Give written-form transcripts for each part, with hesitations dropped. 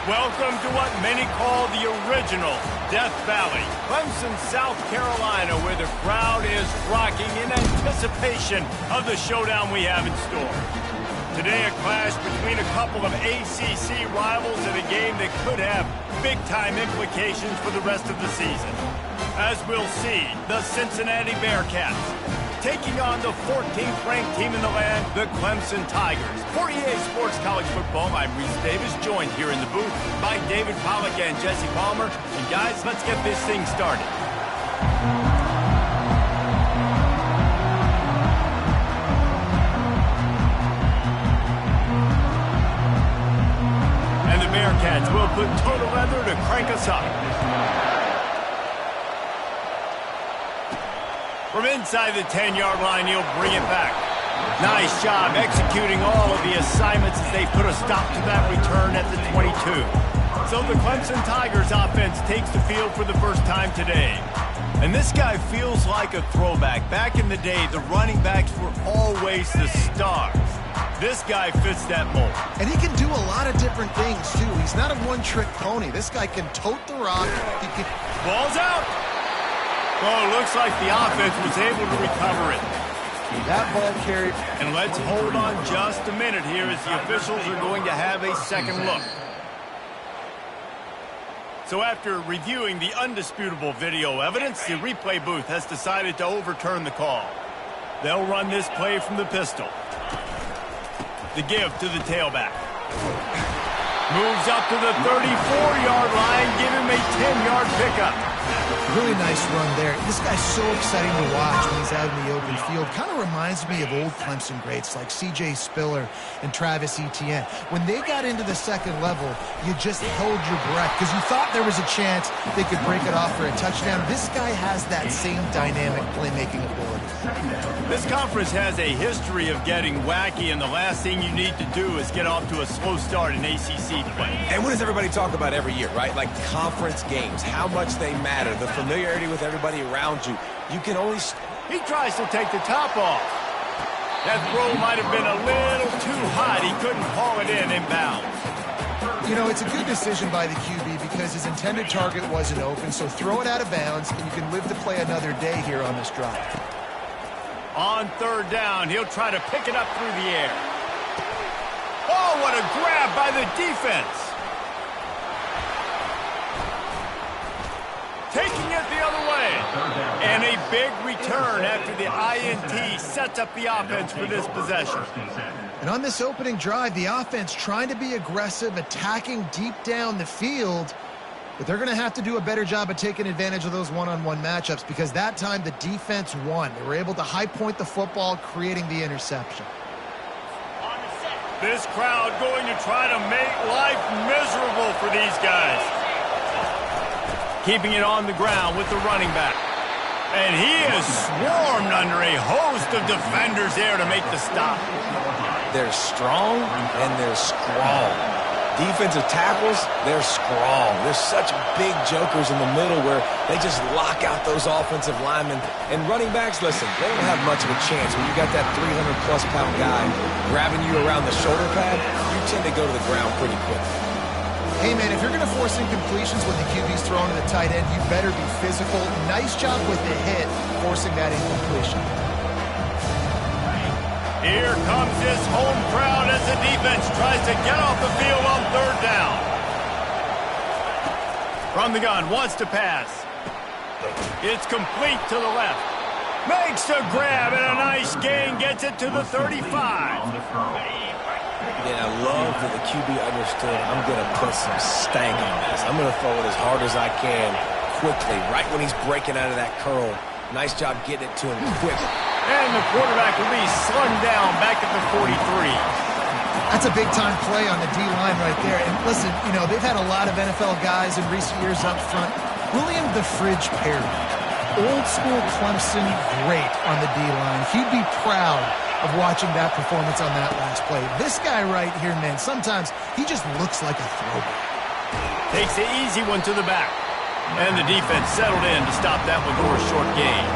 Welcome to what many call the original Death Valley, Clemson, South Carolina, where the crowd is rocking in anticipation of the showdown we have in store. Today, a clash between a couple of ACC rivals in a game that could have big-time implications for the rest of the season. As we'll see, the Cincinnati Bearcats taking on the 14th ranked team in the land, the Clemson Tigers. For EA Sports College Football, I'm Reese Davis, joined here in the booth by David Pollack and Jesse Palmer. And guys, let's get this thing started. And the Bearcats will put total leather to crank us up. From inside the 10-yard line, he'll bring it back. Nice job executing all of the assignments as they put a stop to that return at the 22. So the Clemson Tigers offense takes the field for the first time today. And this guy feels like a throwback. Back in the day, the running backs were always the stars. This guy fits that mold. And he can do a lot of different things, too. He's not a one-trick pony. This guy can tote the rock. Ball's out. Well, it looks like the offense was able to recover it. That ball carried. And let's hold on just a minute here as the officials are going to have a second look. So after reviewing the undisputable video evidence, the replay booth has decided to overturn the call. They'll run this play from the pistol. The give to the tailback. Moves up to the 34-yard line, give him a 10-yard pickup. Really nice run there. This guy's so exciting to watch when he's out in the open field. Kind of reminds me of old Clemson greats like C.J. Spiller and Travis Etienne. When they got into the second level, you just held your breath because you thought there was a chance they could break it off for a touchdown. This guy has that same dynamic playmaking ability. This conference has a history of getting wacky, and the last thing you need to do is get off to a slow start in ACC play. And what does everybody talk about every year, right? Like conference games, how much they matter, the familiarity with everybody around you. You can only... He tries to take the top off. That throw might have been a little too hot. He couldn't haul it in inbounds. You know, it's a good decision by the QB because his intended target wasn't open, so throw it out of bounds, and you can live to play another day here on this drive. On third down, he'll try to pick it up through the air. Oh, what a grab by the defense. Taking it the other way. And a big return after the INT sets up the offense for this possession. And on this opening drive, the offense trying to be aggressive, attacking deep down the field, but they're going to have to do a better job of taking advantage of those one-on-one matchups because that time the defense won. They were able to high point the football, creating the interception. This crowd going to try to make life miserable for these guys. Keeping it on the ground with the running back. And he is swarmed under a host of defenders there to make the stop. They're strong and they're strong. Defensive tackles, they're strong. They're such big jokers in the middle where they just lock out those offensive linemen. And running backs, listen, they don't have much of a chance. When you got that 300-plus pound guy grabbing you around the shoulder pad, you tend to go to the ground pretty quick. Hey, man, if you're going to force incompletions when the QB's thrown to the tight end, you better be physical. Nice job with the hit, forcing that incompletion. Here comes this home crowd as the defense tries to get off the field on third down. From the gun, wants to pass. It's complete to the left. Makes the grab and a nice gain, gets it to the 35. Yeah, I love that the QB understood I'm going to put some stank on this. I'm going to throw it as hard as I can quickly, right when he's breaking out of that curl. Nice job getting it to him quick. And the quarterback will be slung down back at the 43. That's a big-time play on the D-line right there. And listen, you know, they've had a lot of NFL guys in recent years up front. William the Fridge Perry, old-school Clemson great on the D-line. He'd be proud of watching that performance on that last play. This guy right here, man, sometimes he just looks like a throwback. Takes the easy one to the back. And the defense settled in to stop that one for a short gain.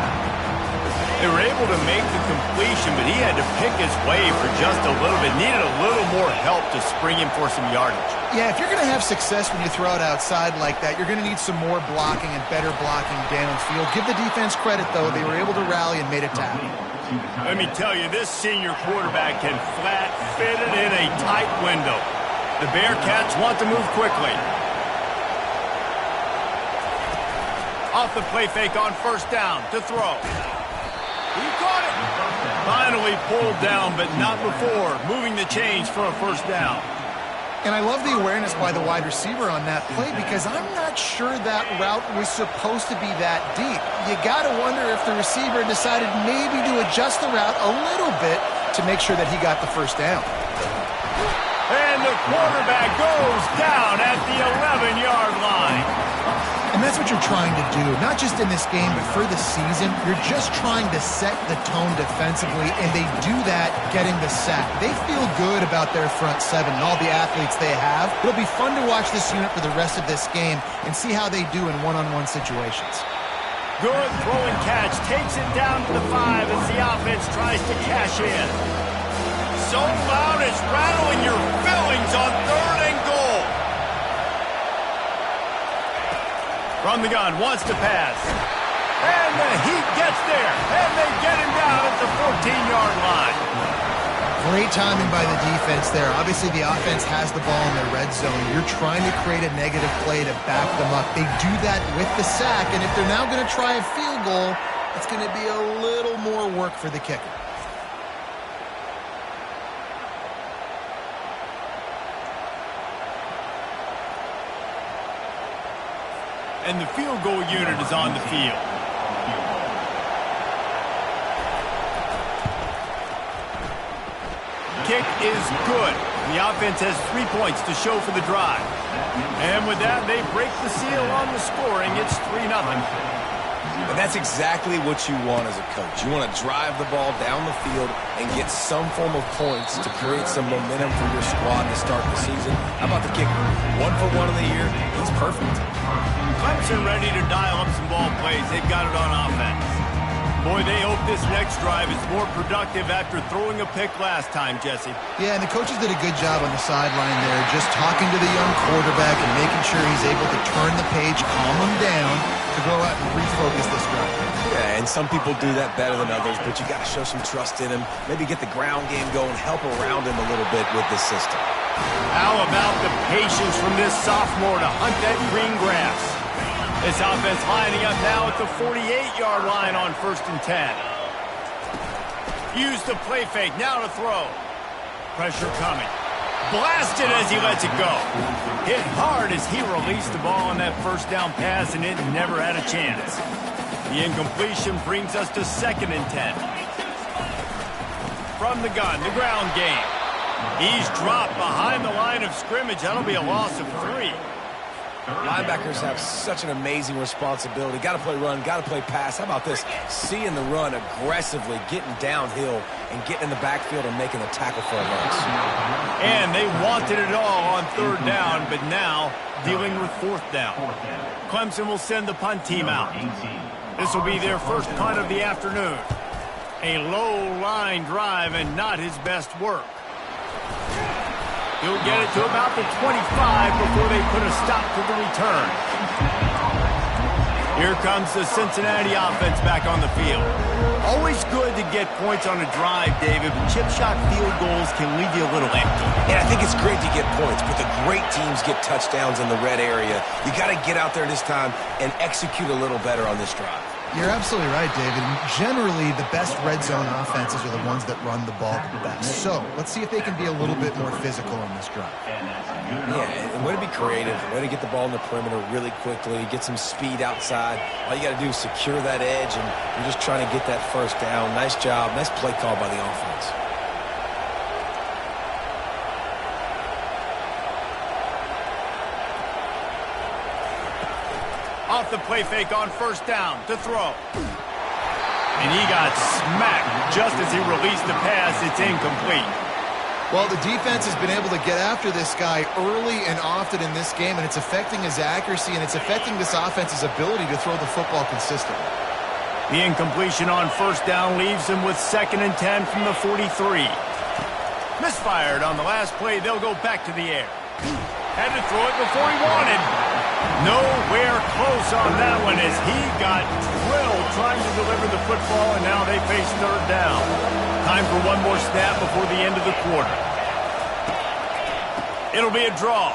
They were able to make the completion, but he had to pick his way for just a little bit. Needed a little more help to spring him for some yardage. Yeah, if you're going to have success when you throw it outside like that, you're going to need some more blocking and better blocking downfield. Give the defense credit, though. They were able to rally and made a tackle. Let me tell you, this senior quarterback can flat fit it in a tight window. The Bearcats want to move quickly. Off the play fake on first down to throw. He caught it. Finally pulled down, but not before moving the chains for a first down. And I love the awareness by the wide receiver on that play because I'm not sure that route was supposed to be that deep. You got to wonder if the receiver decided maybe to adjust the route a little bit to make sure that he got the first down. And the quarterback goes down at the 11-yard line. And that's what you're trying to do, not just in this game, but for the season. You're just trying to set the tone defensively, and they do that getting the sack. They feel good about their front seven and all the athletes they have. It'll be fun to watch this unit for the rest of this game and see how they do in one-on-one situations. Good throwing catch, takes it down to the 5 as the offense tries to cash in. So loud it's rattling your fillings on 3rd and goal. From the gun, wants to pass. And the Heat gets there. And they get him down at the 14-yard line. Great timing by the defense there. Obviously, the offense has the ball in their red zone. You're trying to create a negative play to back them up. They do that with the sack, and if they're now going to try a field goal, it's going to be a little more work for the kicker. And the field goal unit is on the field. Kick is good. The offense has 3 points to show for the drive. And with that, they break the seal on the scoring. It's 3-0. And that's exactly what you want as a coach. You want to drive the ball down the field and get some form of points to create some momentum for your squad to start the season. How about the kicker? 1 for 1 of the year. He's perfect. Clemson ready to dial up some ball plays. They've got it on offense. Boy, they hope this next drive is more productive after throwing a pick last time, Jesse. Yeah, and the coaches did a good job on the sideline there, just talking to the young quarterback and making sure he's able to turn the page, calm him down, to go out and refocus this drive. Yeah, and some people do that better than others, but you got to show some trust in him, maybe get the ground game going, help around him a little bit with this system. How about the patience from this sophomore to hunt that green grass? This offense lining up now at the 48-yard line on 1st and 10. Use the play fake, now to throw. Pressure coming. Blasted as he lets it go. Hit hard as he released the ball on that first down pass, and it never had a chance. The incompletion brings us to 2nd and 10. From the gun, the ground game. He's dropped behind the line of scrimmage. That'll be a loss of 3. Linebackers have such an amazing responsibility. Got to play run, got to play pass. How about this? Seeing the run aggressively, getting downhill, and getting in the backfield and making a tackle for a loss. And they wanted it all on 3rd down, but now dealing with 4th down. Clemson will send the punt team out. This will be their first punt of the afternoon. A low-line drive and not his best work. He'll get it to about the 25 before they put a stop to the return. Here comes the Cincinnati offense back on the field. Always good to get points on a drive, David, but chip shot field goals can leave you a little empty. And I think it's great to get points, but the great teams get touchdowns in the red area. You got to get out there this time and execute a little better on this drive. You're absolutely right, David. Generally, the best red zone offenses are the ones that run the ball the best. So, let's see if they can be a little bit more physical on this drive. Yeah, and way to be creative, way to get the ball in the perimeter really quickly, get some speed outside. All you got to do is secure that edge, and you're just trying to get that first down. Nice job, nice play call by the offense. Off the play fake on 1st down to throw. And he got smacked just as he released the pass. It's incomplete. Well, the defense has been able to get after this guy early and often in this game, and it's affecting his accuracy, and it's affecting this offense's ability to throw the football consistently. The incompletion on first down leaves them with 2nd and 10 from the 43. Misfired on the last play. They'll go back to the air. Had to throw it before he wanted. Nowhere close on that one as he got drilled trying to deliver the football, and now they face 3rd down. Time for one more snap before the end of the quarter. It'll be a draw.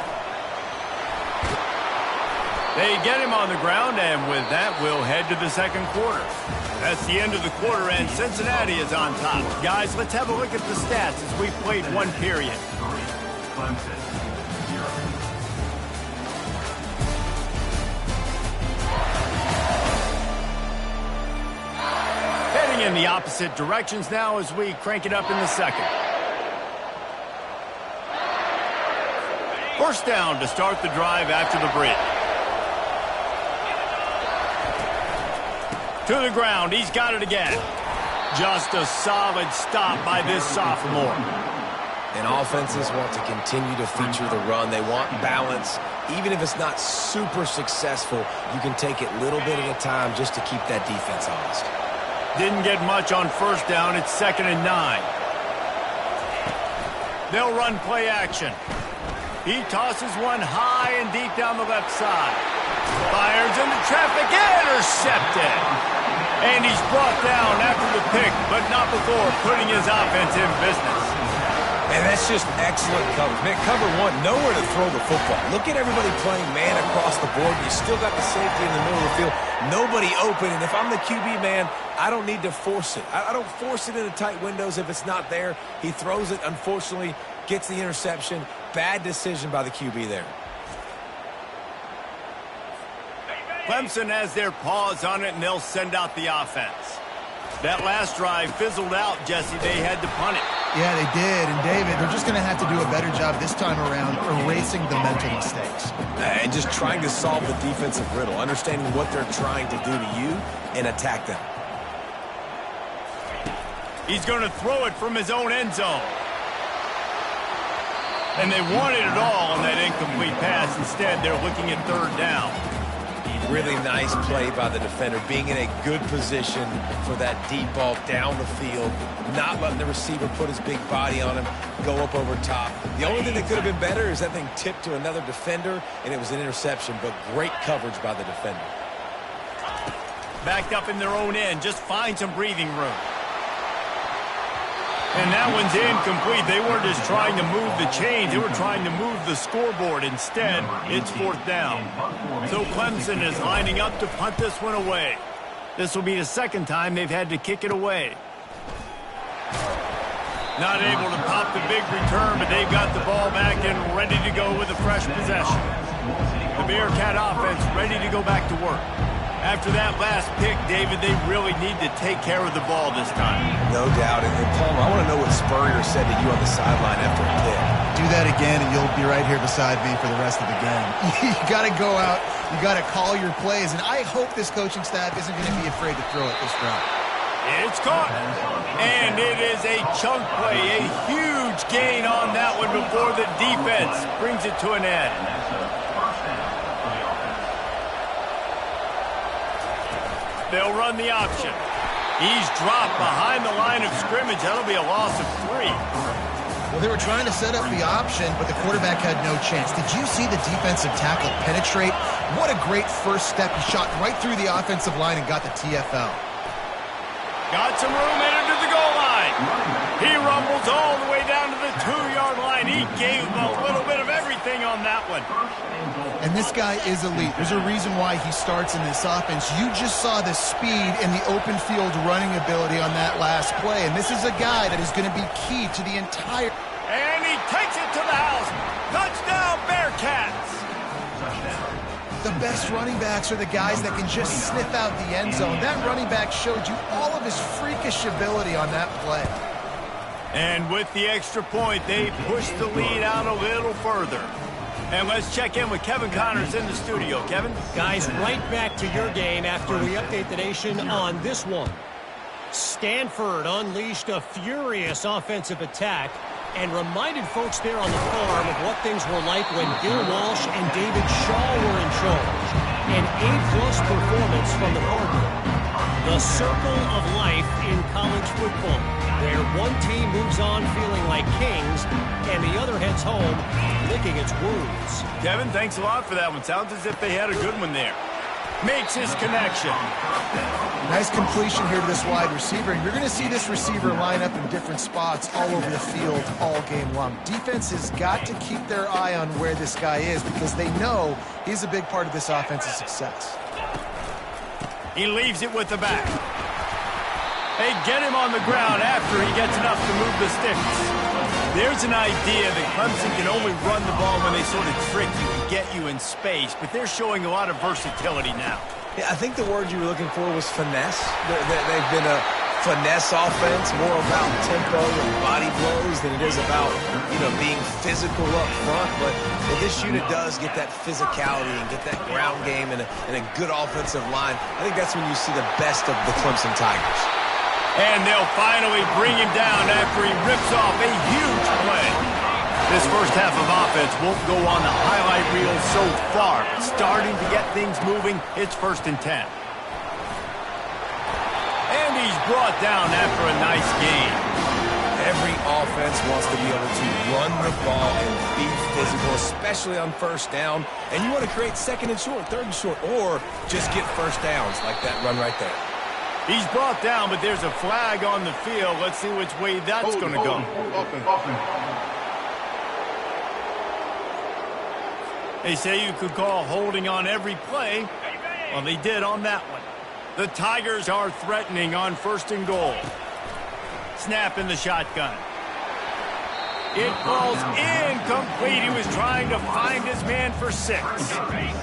They get him on the ground, and with that, we'll head to the 2nd quarter. That's the end of the quarter, and Cincinnati is on top. Guys, let's have a look at the stats as we've played one period. Heading in the opposite directions now as we crank it up in the 2nd. First down to start the drive after the bridge. To the ground, he's got it again. Just a solid stop by this sophomore. And offenses want to continue to feature the run. They want balance. Even if it's not super successful, you can take it little bit at a time just to keep that defense honest. Didn't get much on first down. It's 2nd and 9. They'll run play action. He tosses one high and deep down the left side. Fires into traffic, intercepted. And he's brought down after the pick, but not before putting his offense in business. And that's just excellent coverage. Man, cover one, nowhere to throw the football. Look at everybody playing man across the board. You still got the safety in the middle of the field. Nobody open. And if I'm the QB, man, I don't need to force it. I don't force it into tight windows if it's not there. He throws it, unfortunately, gets the interception. Bad decision by the QB there. Clemson has their paws on it, and they'll send out the offense. That last drive fizzled out, Jesse. They had to punt it. Yeah, they did. And, David, they're just going to have to do a better job this time around erasing the mental mistakes. And just trying to solve the defensive riddle, understanding what they're trying to do to you and attack them. He's going to throw it from his own end zone. And they wanted it all on that incomplete pass. Instead, they're looking at 3rd down. Really nice play by the defender, being in a good position for that deep ball down the field, not letting the receiver put his big body on him, go up over top. The only thing that could have been better is that thing tipped to another defender, and it was an interception, but great coverage by the defender. Backed up in their own end, just find some breathing room. And that one's incomplete. They weren't just trying to move the chains. They were trying to move the scoreboard. Instead, it's 4th down. So Clemson is lining up to punt this one away. This will be the 2nd time they've had to kick it away. Not able to pop the big return, but they've got the ball back and ready to go with a fresh possession. The Bearcat offense ready to go back to work. After that last pick, David, they really need to take care of the ball this time. No doubt. And Palmer, I want to know what Spurrier said to you on the sideline after a pick. Do that again, and you'll be right here beside me for the rest of the game. You got to go out. You got to call your plays. And I hope this coaching staff isn't going to be afraid to throw it this round. It's caught. And it is a chunk play, a huge gain on that one before the defense brings it to an end. They'll run the option. He's dropped behind the line of scrimmage. That'll be a loss of 3. Well, they were trying to set up the option, but the quarterback had no chance. Did you see the defensive tackle penetrate? What a great first step. He shot right through the offensive line and got the TFL. Got some room headed to the goal line. He rumbles all the way down to the 2-yard line. He gave a little bit of everything on that one. And this guy is elite. There's a reason why he starts in this offense. You just saw the speed and the open field running ability on that last play. And this is a guy that is going to be key to the entire... And he takes it to the house. Touchdown, Bearcats. The best running backs are the guys that can just sniff out the end zone. That running back showed you all of his freakish ability on that play. And with the extra point, they push the lead out a little further. And let's check in with Kevin Connors in the studio. Kevin? Guys, right back to your game after we update the nation on this one. Stanford unleashed a furious offensive attack and reminded folks there on the farm of what things were like when Bill Walsh and David Shaw were in charge. An A-plus performance from the Cardinals. The circle of life in college football, where one team moves on feeling like kings and the other heads home licking its wounds. Kevin, thanks a lot for that one. Sounds as if they had a good one there. Makes his connection. Nice completion here to this wide receiver. And you're going to see this receiver line up in different spots all over the field all game long. Defense has got to keep their eye on where this guy is because they know he's a big part of this offense's success. He leaves it with the back. They get him on the ground after he gets enough to move the sticks. There's an idea that Clemson can only run the ball when they sort of trick you and get you in space, but they're showing a lot of versatility now. Yeah, I think the word you were looking for was finesse. They've been a finesse offense, more about tempo and body blows than it is about, being physical up front. But if this unit does get that physicality and get that ground game and a good offensive line, I think that's when you see the best of the Clemson Tigers. And they'll finally bring him down after he rips off a huge play. This first half of offense won't go on the highlight reel so far, but starting to get things moving, it's 1st and 10. And he's brought down after a nice gain. Every offense wants to be able to run the ball and be physical, especially on 1st down. And you want to create 2nd and short, 3rd and short, or just get 1st downs like that run right there. He's brought down, but there's a flag on the field. Let's see which way that's going to go. They say you could call holding on every play. Well, they did on that one. The Tigers are threatening on 1st and goal. Snap in the shotgun. It falls incomplete. He was trying to find his man for 6.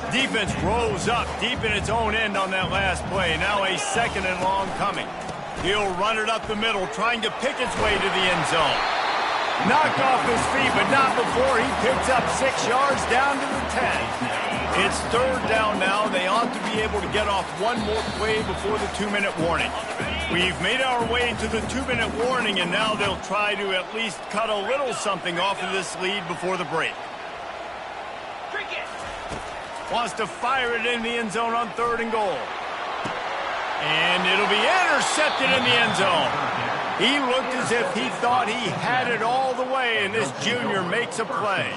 Defense rose up deep in its own end on that last play. Now a 2nd and long coming. He'll run it up the middle, trying to pick its way to the end zone. Knocked off his feet, but not before he picks up 6 yards down to the 10. It's 3rd down now. They ought to be able to get off one more play before the 2-minute warning. We've made our way to the 2-minute warning, and now they'll try to at least cut a little something off of this lead before the break. Wants to fire it in the end zone on 3rd and goal. And it'll be intercepted in the end zone. He looked as if he thought he had it all the way, and this junior makes a play.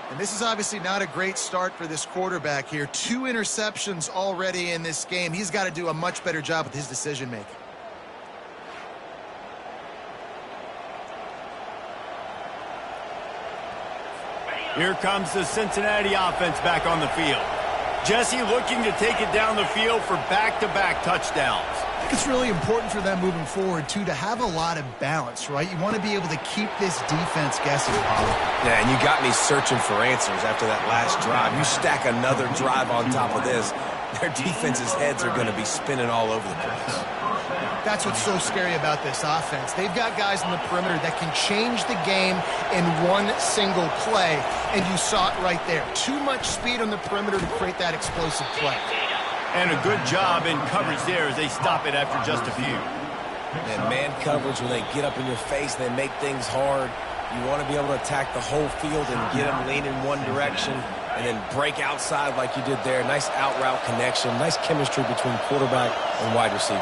And this is obviously not a great start for this quarterback here. 2 interceptions already in this game. He's got to do a much better job with his decision-making. Here comes the Cincinnati offense back on the field. Jesse looking to take it down the field for back-to-back touchdowns. I think it's really important for them moving forward, too, to have a lot of balance, right? You want to be able to keep this defense guessing. Yeah, and you got me searching for answers after that last drive. You stack another drive on top of this, their defense's heads are going to be spinning all over the place. That's what's so scary about this offense. They've got guys on the perimeter that can change the game in one single play, and you saw it right there. Too much speed on the perimeter to create that explosive play. And a good job in coverage there as they stop it after just a few. And man coverage, when they get up in your face, they make things hard. You want to be able to attack the whole field and get them lean in one direction and then break outside like you did there. Nice out route connection, nice chemistry between quarterback and wide receiver.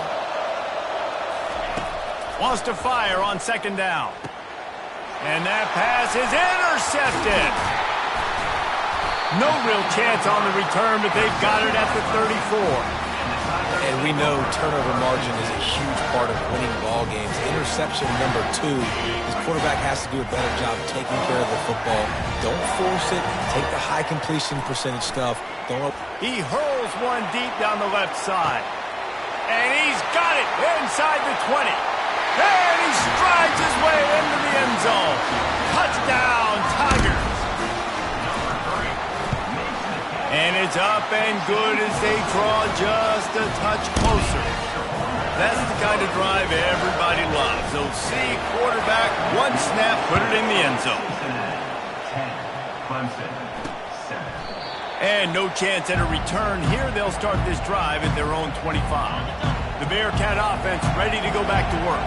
Wants to fire on 2nd down. And that pass is intercepted. No real chance on the return, but they've got it at the 34. And we know turnover margin is a huge part of winning ball games. Interception number 2, his quarterback has to do a better job taking care of the football. Don't force it. Take the high completion percentage stuff. He hurls one deep down the left side. And he's got it inside the 20. And he strides his way into the end zone. Touchdown, Tigers. And it's up and good as they draw just a touch closer. That's the kind of drive everybody loves. They'll see quarterback, one snap, put it in the end zone. And no chance at a return here. They'll start this drive at their own 25. The Bearcat offense ready to go back to work.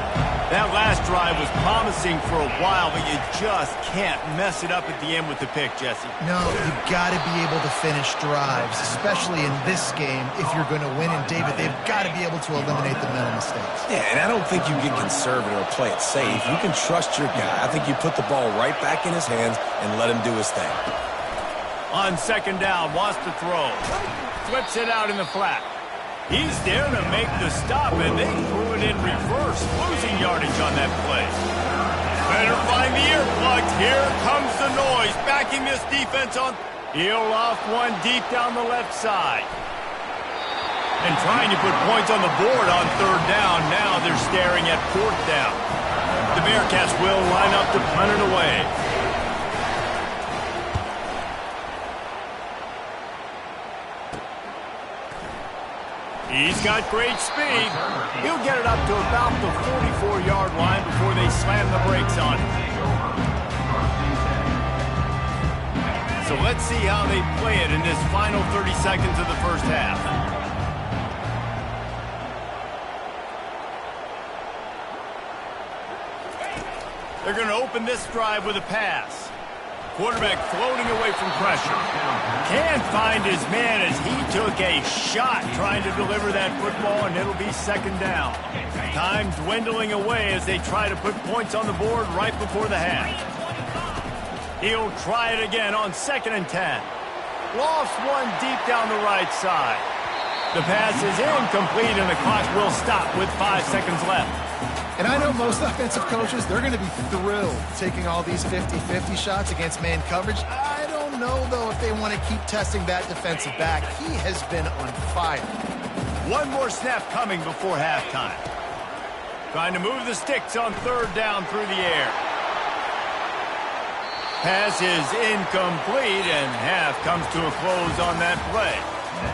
That last drive was promising for a while, but you just can't mess it up at the end with the pick, Jesse. No, you've got to be able to finish drives, especially in this game. If you're going to win, and David, they've got to be able to eliminate the mental mistakes. Yeah, and I don't think you get conservative or play it safe. You can trust your guy. I think you put the ball right back in his hands and let him do his thing. On second down, wants to throw. Flips it out in the flat. He's there to make the stop, and they threw it in reverse, losing yardage on that play. Better find the earplugs. Here comes the noise, backing this defense on. He'll off one deep down the left side. And trying to put points on the board on third down. Now they're staring at fourth down. The Bearcats will line up to punt it away. He's got great speed. He'll get it up to about the 44-yard line before they slam the brakes on him. So let's see how they play it in this final 30 seconds of the first half. They're going to open this drive with a pass. Quarterback floating away from pressure. Can't find his man as he took a shot trying to deliver that football, and it'll be second down. Time dwindling away as they try to put points on the board right before the half. He'll try it again on 2nd and 10. Lost one deep down the right side. The pass is incomplete, and the clock will stop with 5 seconds left. And I know most offensive coaches, they're going to be thrilled taking all these 50-50 shots against man coverage. I don't know, though, if they want to keep testing that defensive back. He has been on fire. One more snap coming before halftime. Trying to move the sticks on third down through the air. Pass is incomplete, and half comes to a close on that play.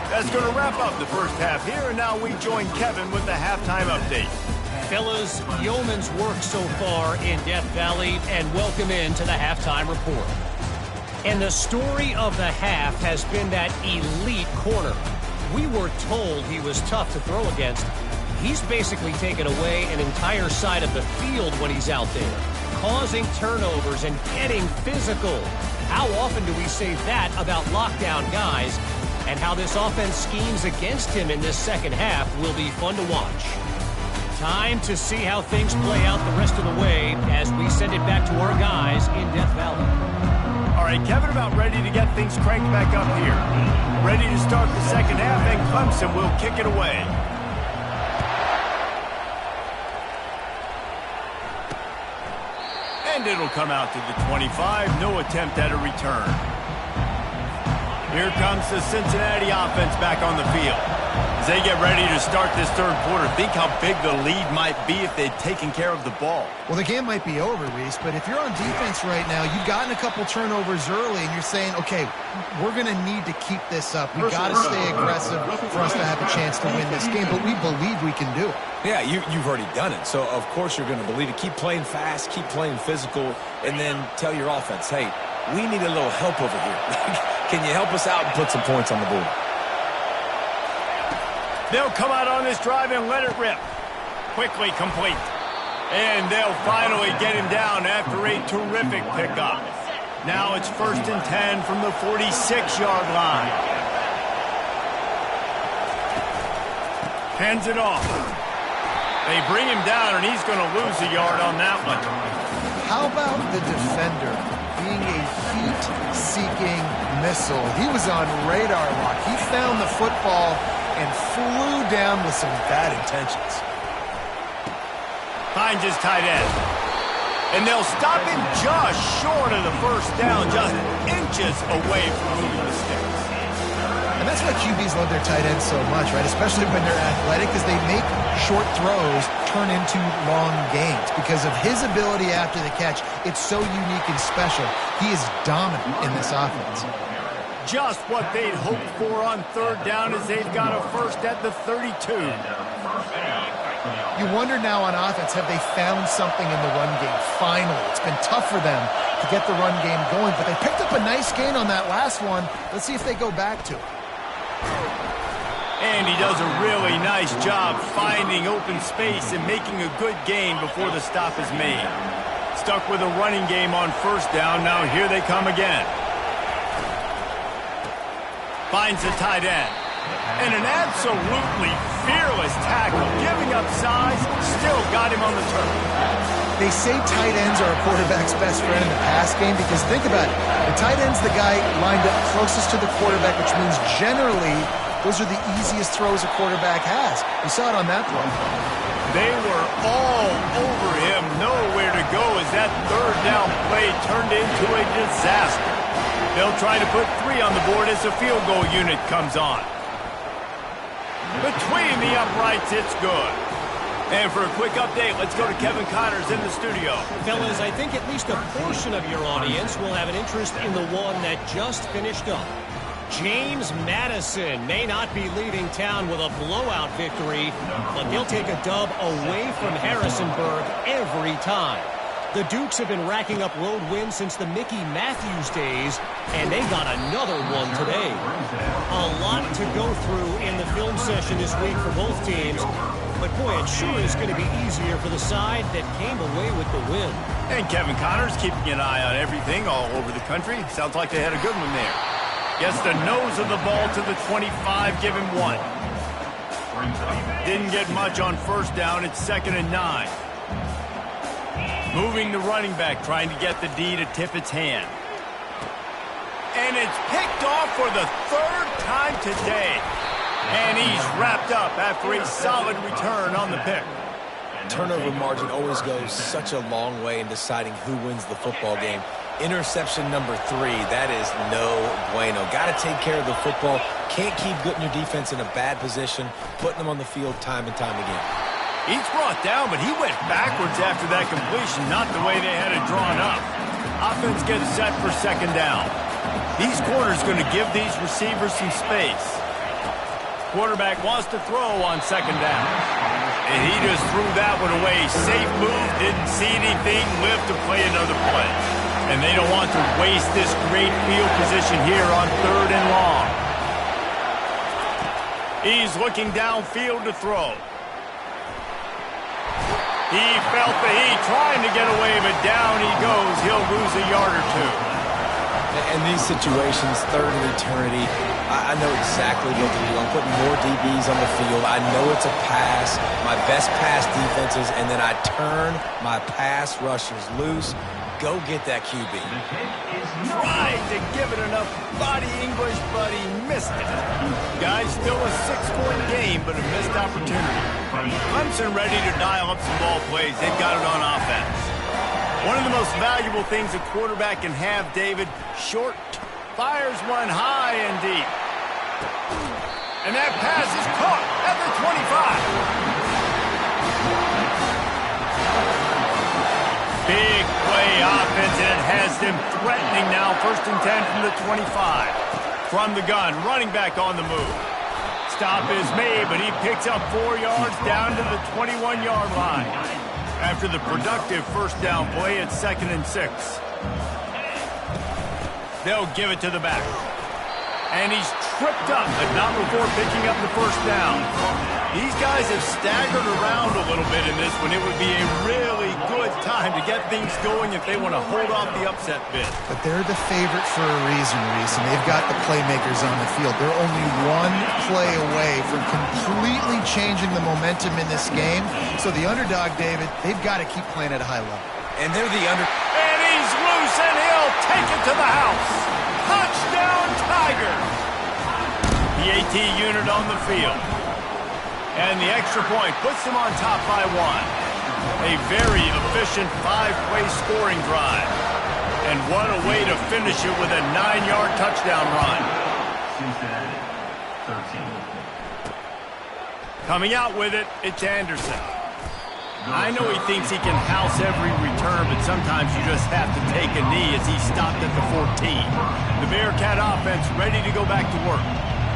That's going to wrap up the first half here, and now we join Kevin with the halftime update. Fellas, yeoman's work so far in Death Valley, and welcome into the halftime report. And the story of the half has been that elite corner. We were told he was tough to throw against. He's basically taken away an entire side of the field when he's out there, causing turnovers and getting physical. How often do we say that about lockdown guys? And how this offense schemes against him in this second half will be fun to watch. Time to see how things play out the rest of the way as we send it back to our guys in Death Valley. All right, Kevin, about ready to get things cranked back up here. Ready to start the second half, and Clemson will kick it away. And it'll come out to the 25. No attempt at a return. Here comes the Cincinnati offense back on the field. As they get ready to start this third quarter, think how big the lead might be if they'd taken care of the ball. Well, the game might be over, Reese, but if you're on defense right now, you've gotten a couple turnovers early, and you're saying, okay, we're going to need to keep this up. We've got to stay aggressive for us to have a chance to win this game, but we believe we can do it. Yeah, you've already done it, so of course you're going to believe it. Keep playing fast, keep playing physical, and then tell your offense, hey, we need a little help over here. Can you help us out and put some points on the board? They'll come out on this drive and let it rip. Quickly complete. And they'll finally get him down after a terrific pickup. Now it's 1st and 10 from the 46-yard line. Hands it off. They bring him down, and he's going to lose a yard on that one. How about the defender being a heat-seeking missile? He was on radar lock. He found the football and flew down with some bad intentions. Finds his tight end. And they'll stop him just short of the first down, just inches away from moving the sticks. And that's why QBs love their tight ends so much, right? Especially when they're athletic, because they make short throws turn into long gains. Because of his ability after the catch, it's so unique and special. He is dominant in this offense. Just what they'd hoped for on third down as they've got a first at the 32. You wonder now on offense, have they found something in the run game? Finally, it's been tough for them to get the run game going, but they picked up a nice gain on that last one. Let's see if they go back to it. And he does a really nice job finding open space and making a good gain before the stop is made. Stuck with a running game on first down. Now here they come again. Finds the tight end. And an absolutely fearless tackle. Giving up size, still got him on the turf. They say tight ends are a quarterback's best friend in the pass game because think about it. The tight end's the guy lined up closest to the quarterback, which means generally those are the easiest throws a quarterback has. We saw it on that play. They were all over him, nowhere to go as that third down play turned into a disaster. They'll try to put 3 on the board as the field goal unit comes on. Between the uprights, it's good. And for a quick update, let's go to Kevin Connors in the studio. Fellas, I think at least a portion of your audience will have an interest in the one that just finished up. James Madison may not be leaving town with a blowout victory, but they'll take a dub away from Harrisonburg every time. The Dukes have been racking up road wins since the Mickey Matthews days, and they got another one today. A lot to go through in the film session this week for both teams, but boy, it sure is going to be easier for the side that came away with the win. And Kevin Connors keeping an eye on everything all over the country. Sounds like they had a good one there. Gets the nose of the ball to the 25, give him 1. Didn't get much on first down. It's 2nd and 9. Moving the running back, trying to get the D to tip its hand. And it's picked off for the 3rd time today. And he's wrapped up after a solid return on the pick. Turnover margin always goes such a long way in deciding who wins the football game. Interception number 3, that is no bueno. Got to take care of the football. Can't keep putting your defense in a bad position, putting them on the field time and time again. He's brought down, but he went backwards after that completion, not the way they had it drawn up. Offense gets set for 2nd down. These corners going to give these receivers some space. Quarterback wants to throw on 2nd down. And he just threw that one away. Safe move, didn't see anything, lived to play another play. And they don't want to waste this great field position here on 3rd and long. He's looking downfield to throw. He felt the heat, trying to get away, but down he goes. He'll lose a yard or 2. In these situations, 3rd and eternity, I know exactly what to do. I'm putting more DBs on the field. I know it's a pass, my best pass defenses, and then I turn my pass rushers loose. Go get that QB. Tried to give it enough body English, but he missed it. Guys, still a 6-point game, but a missed opportunity. Clemson ready to dial up some ball plays. They've got it on offense. One of the most valuable things a quarterback can have, David, short, fires one high and deep. And that pass is caught at the 25. Big play offense, and it has them threatening now. 1st and 10 from the 25. From the gun, running back on the move. Stop is made, but he picks up 4 yards down to the 21-yard line. After the productive 1st down play, it's 2nd and 6. They'll give it to the back. And he's tripped up, but not before picking up the 1st down. These guys have staggered around a little bit in this one. It would be a really good time to get things going if they want to hold off the upset bid. But they're the favorite for a reason, Reese, and they've got the playmakers on the field. They're only 1 play away from completely changing the momentum in this game. So the underdog, David, they've got to keep playing at a high level. And they're the And he's loose, and he'll take it to the house. Touchdown, Tigers! The AT unit on the field. And the extra point puts them on top by 1. A very efficient 5-play scoring drive. And what a way to finish it with a 9-yard touchdown run. Cincinnati, 13. Coming out with it, it's Anderson. I know he thinks he can house every return, but sometimes you just have to take a knee as he stopped at the 14. The Bearcat offense ready to go back to work.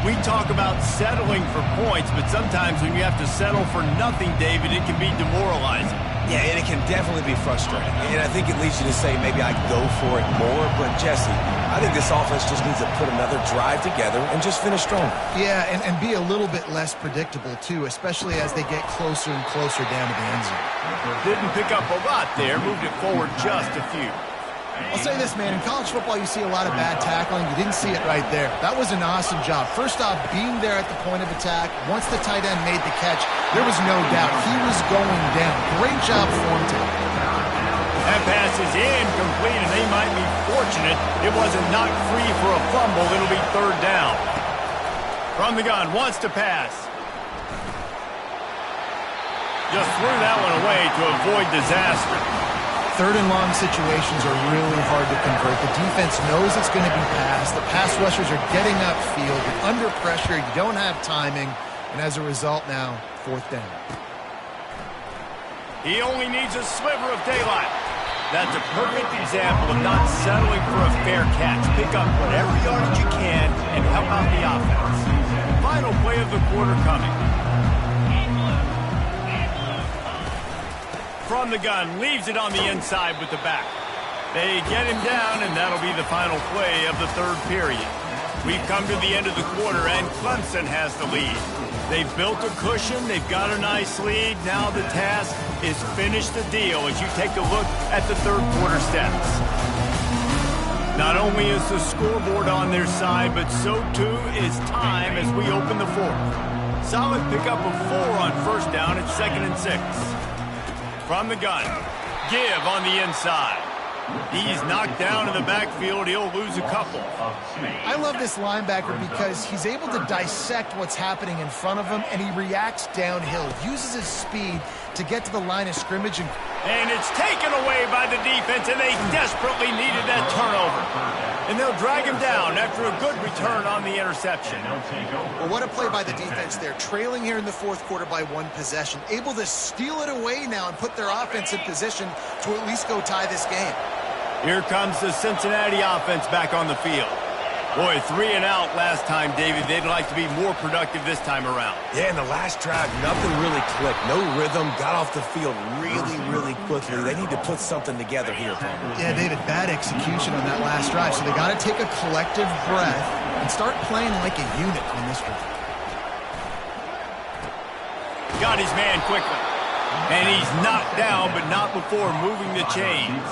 We talk about settling for points, but sometimes when you have to settle for nothing, David, it can be demoralizing. Yeah, and it can definitely be frustrating. And I think it leads you to say maybe I go for it more. But, Jesse, I think this offense just needs to put another drive together and just finish strong. Yeah, and be a little bit less predictable, too, especially as they get closer and closer down to the end zone. Didn't pick up a lot there, moved it forward just a few. I'll say this, man. In college football, you see a lot of bad tackling. You didn't see it right there. That was an awesome job. First off, being there at the point of attack. Once the tight end made the catch, there was no doubt he was going down. Great job for him today. That pass is incomplete, and they might be fortunate it wasn't knocked free for a fumble. It'll be third down. From the gun, wants to pass. Just threw that one away to avoid disaster. Third and long situations are really hard to convert. The defense knows it's going to be passed. The pass rushers are getting upfield. You're under pressure. You don't have timing. And as a result now, fourth down. He only needs a sliver of daylight. That's a perfect example of not settling for a fair catch. Pick up whatever yardage you can and help out the offense. Final play of the quarter coming. From the gun, leaves it on the inside with the back. They get him down, and that'll be the final play of the third period. We've come to the end of the quarter, and Clemson has the lead. They've built a cushion. They've got a nice lead. Now the task is finish the deal as you take a look at the third quarter stats. Not only is the scoreboard on their side, but so too is time as we open the fourth. Solid pickup of 4 on first down at 2nd and 6. From the gun, give on the inside. He's knocked down in the backfield. He'll lose a couple. I love this linebacker because he's able to dissect what's happening in front of him, and he reacts downhill, uses his speed to get to the line of scrimmage. And it's taken away by the defense, and they desperately needed that turnover. And they'll drag him down after a good return on the interception. Well, what a play by the defense there. Trailing here in the fourth quarter by 1 possession. Able to steal it away now and put their offense in position to at least go tie this game. Here comes the Cincinnati offense back on the field. Boy, 3 and out last time, David. They'd like to be more productive this time around. Yeah, in the last drive, nothing really clicked. No rhythm. Got off the field really quickly. They need to put something together here. Yeah, David, bad execution on that last drive. So they got to take a collective breath and start playing like a unit on this one. Got his man quickly. And he's knocked down, but not before moving the chains.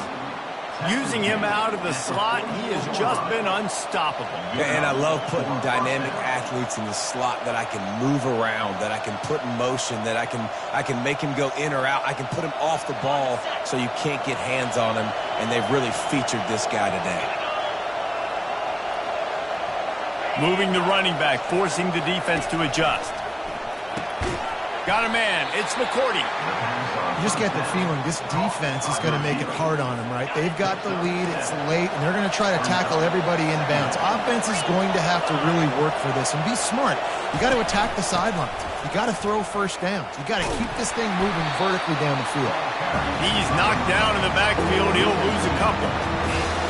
Using him out of the slot, he has just been unstoppable. And I love putting dynamic athletes in the slot that I can move around, that I can put in motion, that I can make him go in or out. I can put him off the ball so you can't get hands on him, and they've really featured this guy today. Moving the running back, forcing the defense to adjust. Got a man. It's McCourty. You just get the feeling this defense is going to make it hard on them, right? They've got the lead. It's late, and they're going to try to tackle everybody inbounds. Offense is going to have to really work for this and be smart. You got to attack the sidelines. You got to throw first downs. You got to keep this thing moving vertically down the field. He's knocked down in the backfield. He'll lose a couple.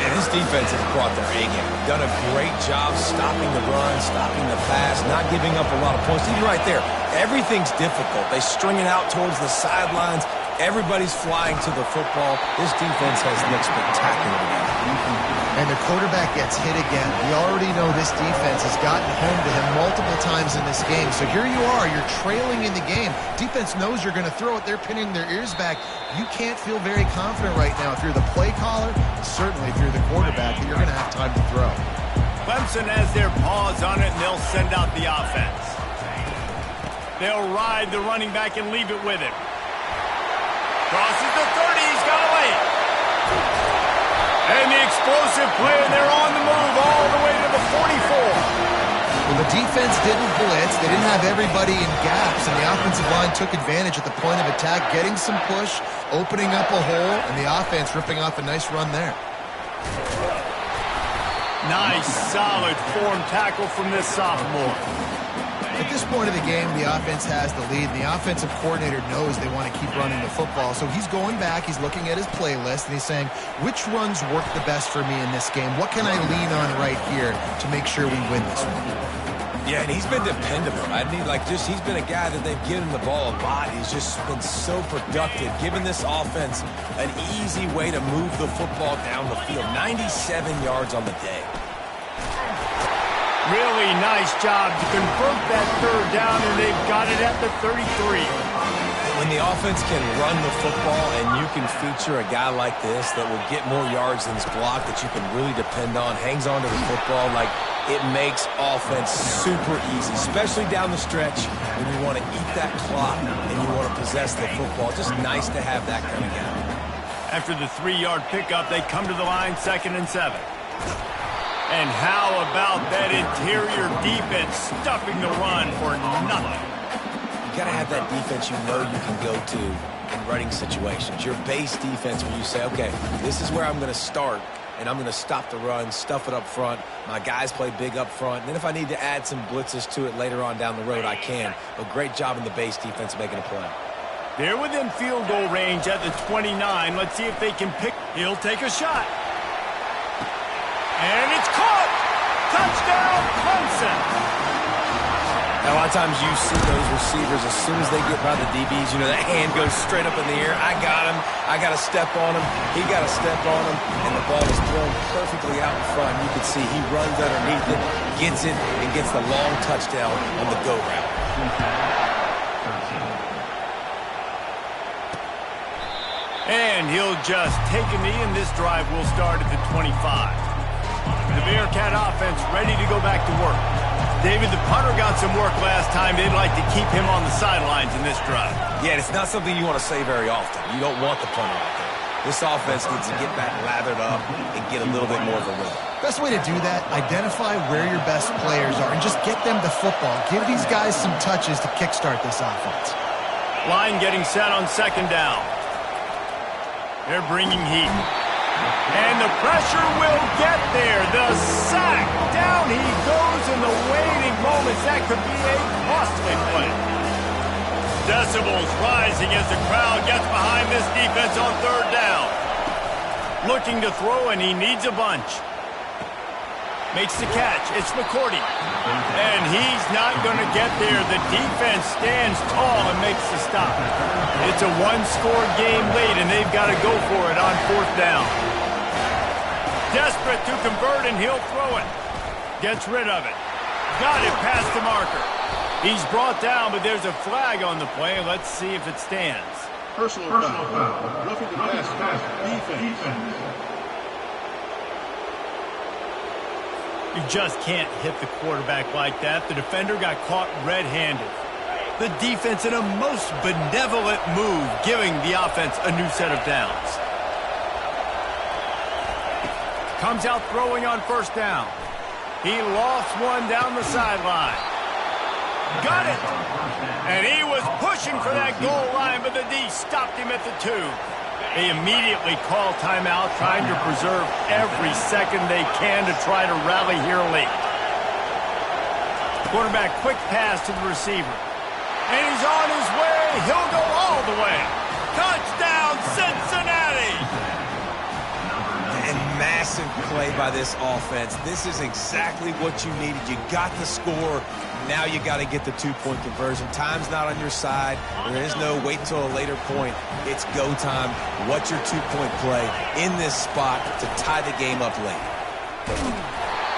And this defense has brought their A game. Done a great job stopping the run, stopping the pass, not giving up a lot of points. Even right there, everything's difficult. They string it out towards the sidelines. Everybody's flying to the football. This defense has looked spectacular today. And the quarterback gets hit again. We already know this defense has gotten home to him multiple times in this game. So here you are. You're trailing in the game. Defense knows you're going to throw it. They're pinning their ears back. You can't feel very confident right now if you're the play caller, certainly if you're the quarterback, that you're going to have time to throw. Clemson has their paws on it, and they'll send out the offense. They'll ride the running back and leave it with him. Crosses the 30. He's got away. And the explosive play, and they're on the move all the way to the 44. Well, the defense didn't blitz. They didn't have everybody in gaps, and the offensive line took advantage at the point of attack, getting some push, opening up a hole, and the offense ripping off a nice run there. Nice, solid form tackle from this sophomore. At this point of the game, the offense has the lead. The offensive coordinator knows they want to keep running the football. So he's going back, he's looking at his playlist, and he's saying, which runs work the best for me in this game? What can I lean on right here to make sure we win this one? Yeah, and he's been dependable. He's been a guy that they've given the ball a lot. He's just been so productive, giving this offense an easy way to move the football down the field. 97 yards on the day. Really nice job to convert that third down, and they've got it at the 33. When the offense can run the football and you can feature a guy like this that will get more yards than his block that you can really depend on, hangs on to the football, it makes offense super easy, especially down the stretch when you want to eat that clock and you want to possess the football. Just nice to have that kind of guy. After the 3-yard pickup, they come to the line, 2nd and 7. And how about that interior defense stuffing the run for nothing? You got to have that defense you know you can go to in running situations. Your base defense where you say, okay, this is where I'm going to start, and I'm going to stop the run, stuff it up front. My guys play big up front. And then if I need to add some blitzes to it later on down the road, I can. But great job in the base defense making a play. They're within field goal range at the 29. Let's see if they can pick. He'll take a shot. And it's caught! Touchdown, Clemson! Now, a lot of times you see those receivers, as soon as they get by the DBs, that hand goes straight up in the air. I got him. I got to step on him. He got to step on him. And the ball is thrown perfectly out in front. You can see he runs underneath it, gets it, and gets the long touchdown on the go route. And he'll just take a knee, and this drive will start at the 25. The Bearcat offense ready to go back to work. David, the punter got some work last time. They'd like to keep him on the sidelines in this drive. Yeah, it's not something you want to say very often. You don't want the punter out there. This offense needs to get back lathered up and get a little bit more of a rhythm. Best way to do that, identify where your best players are and just get them the football. Give these guys some touches to kickstart this offense. Line getting set on 2nd down. They're bringing heat. And the pressure will get there. The sack. Down he goes in the waiting moments. That could be a costly play. Decibels rising as the crowd gets behind this defense on 3rd down. Looking to throw, and he needs a bunch. Makes the catch. It's McCourty. And he's not going to get there. The defense stands tall and makes the stop. It's a 1-score game late, and they've got to go for it on 4th down. Desperate to convert, and he'll throw it. Gets rid of it. Got it past the marker. He's brought down, but there's a flag on the play. Let's see if it stands. Personal foul. Roughing the pass. Defense. You just can't hit the quarterback like that. The defender got caught red-handed. The defense in a most benevolent move, giving the offense a new set of downs. Comes out throwing on 1st down. He lost one down the sideline. Got it! And he was pushing for that goal line, but the D stopped him at the 2. They immediately call timeout, trying to preserve every second they can to try to rally here late. Quarterback quick pass to the receiver. And he's on his way. He'll go all the way. Touchdown, Cincinnati! And massive play by this offense. This is exactly what you needed. You got the score. Now you got to get the 2-point conversion. Time's not on your side. There is no wait till a later point. It's go time. What's your 2-point play in this spot to tie the game up late?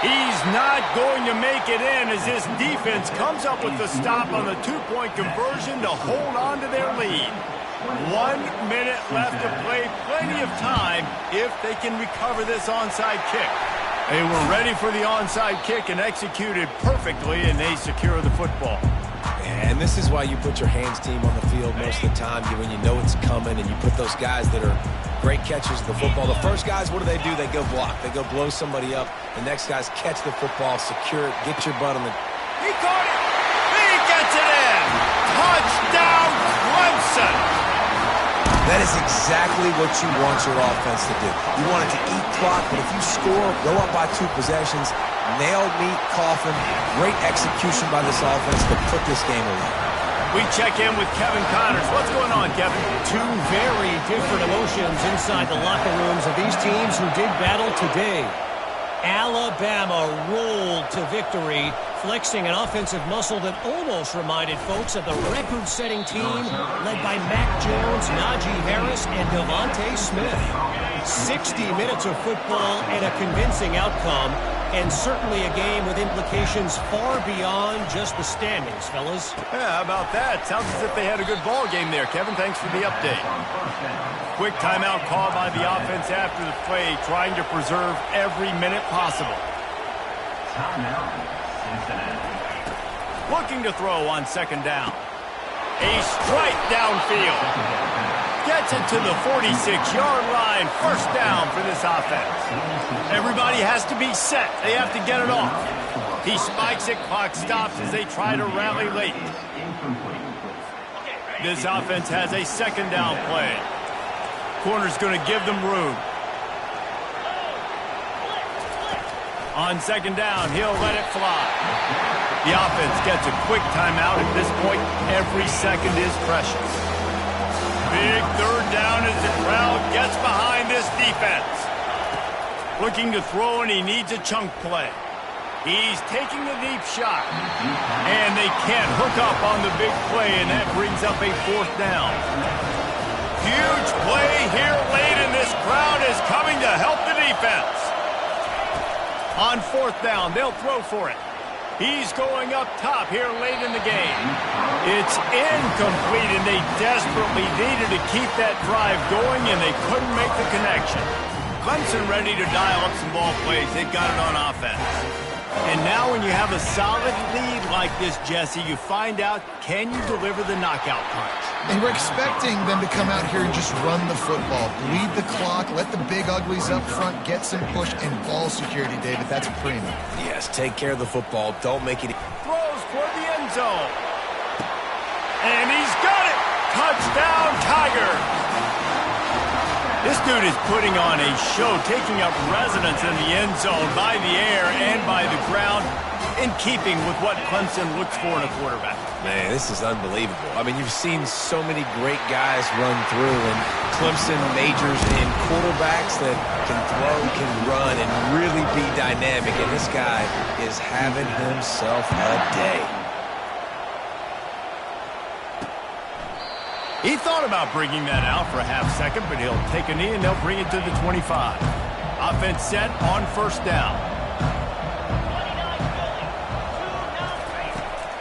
He's not going to make it in as this defense comes up with the stop on the 2-point conversion to hold on to their lead. 1 minute left to play. Plenty of time if they can recover this onside kick. They were ready for the onside kick and executed perfectly, and they secure the football. And this is why you put your hands team on the field most of the time, when you know it's coming, and you put those guys that are great catchers of the football. The first guys, what do? They go block. They go blow somebody up. The next guys catch the football, secure it, get your butt on the... He caught it! He gets it in! Touchdown, Clemson! That is exactly what you want your offense to do. You want it to eat clock, but if you score, go up by 2 possessions, nail, meet, coffin, great execution by this offense to put this game away. We check in with Kevin Connors. What's going on, Kevin? 2 very different emotions inside the locker rooms of these teams who did battle today. Alabama rolled to victory Flexing an offensive muscle that almost reminded folks of the record-setting team led by Mac Jones, Najee Harris, and Devontae Smith. 60 minutes of football and a convincing outcome, and certainly a game with implications far beyond just the standings, fellas. Yeah, how about that? Sounds as if they had a good ball game there, Kevin. Thanks for the update. Quick timeout call by the offense after the play, trying to preserve every minute possible. Timeout, Cincinnati. Looking to throw on second down. A strike downfield. Gets it to the 46-yard line. First down for this offense. Everybody has to be set. They have to get it off. He spikes it. Clock stops as they try to rally late. This offense has a second down play. Corner's going to give them room. On second down, he'll let it fly. The offense gets a quick timeout. At this point, every second is precious. Big third down as the crowd gets behind this defense. Looking to throw, and he needs a chunk play. He's taking the deep shot. And they can't hook up on the big play, and that brings up a fourth down. Huge play here late, and this crowd is coming to help the defense. On fourth down, they'll throw for it. He's going up top here late in the game. It's incomplete, and they desperately needed to keep that drive going, and they couldn't make the connection. Clemson ready to dial up some ball plays. They've got it on offense. And now when you have a solid lead like this, Jesse, you find out, can you deliver the knockout punch? And we're expecting them to come out here and just run the football, bleed the clock, let the big uglies up front get some push and ball security, David. That's a premium. Yes, take care of the football. Don't make it. Throws toward the end zone. And he's got it. Touchdown, Tigers. This dude is putting on a show, taking up residence in the end zone by the air and by the ground, in keeping with what Clemson looks for in a quarterback. Man, this is unbelievable. I mean, you've seen so many great guys run through, and Clemson majors in quarterbacks that can throw, can run, and really be dynamic, and this guy is having himself a day. He thought about bringing that out for a half second, but he'll take a knee and they'll bring it to the 25. Offense set on first down.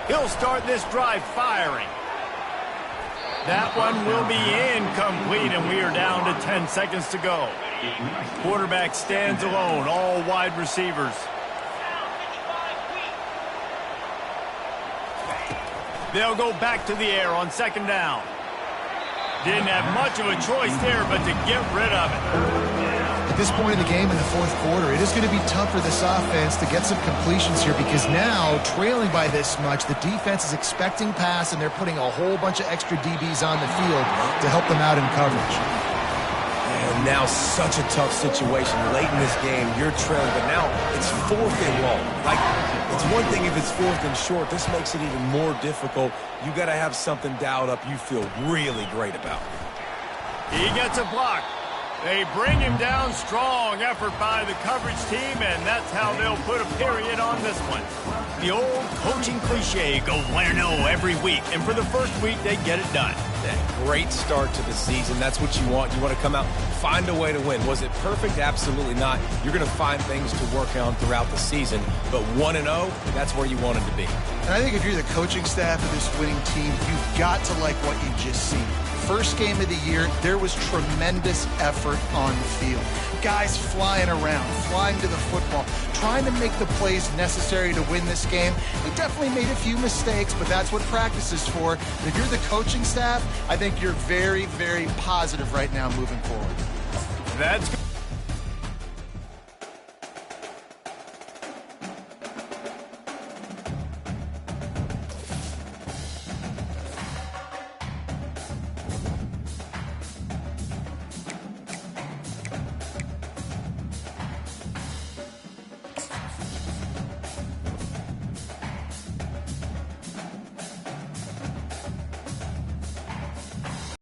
He'll start this drive firing. That one will be incomplete, and we are down to 10 seconds to go. Quarterback stands alone, all wide receivers. They'll go back to the air on second down. Didn't have much of a choice there, but to get rid of it. At this point in the game in the fourth quarter, it is going to be tough for this offense to get some completions here because now, trailing by this much, the defense is expecting pass, and they're putting a whole bunch of extra DBs on the field to help them out in coverage. And now such a tough situation. Late in this game, you're trailing, but now it's fourth and long. Like, it's one thing if it's fourth and short. This makes it even more difficult. You got to have something dialed up you feel really great about. He gets a block. They bring him down. Strong effort by the coverage team, and that's how they'll put a period on this one. The old coaching cliche, go win or no every week, and for the first week, they get it done. Great start to the season. That's what you want. You want to come out, find a way to win. Was it perfect? Absolutely not. You're going to find things to work on throughout the season, but 1-0, that's where you want it to be. And I think if you're the coaching staff of this winning team, you've got to like what you just seen. First game of the year, there was tremendous effort on the field. Guys flying around, flying to the football, trying to make the plays necessary to win this game. They definitely made a few mistakes, but that's what practice is for. And if you're the coaching staff, I think you're very, very positive right now moving forward. That's good.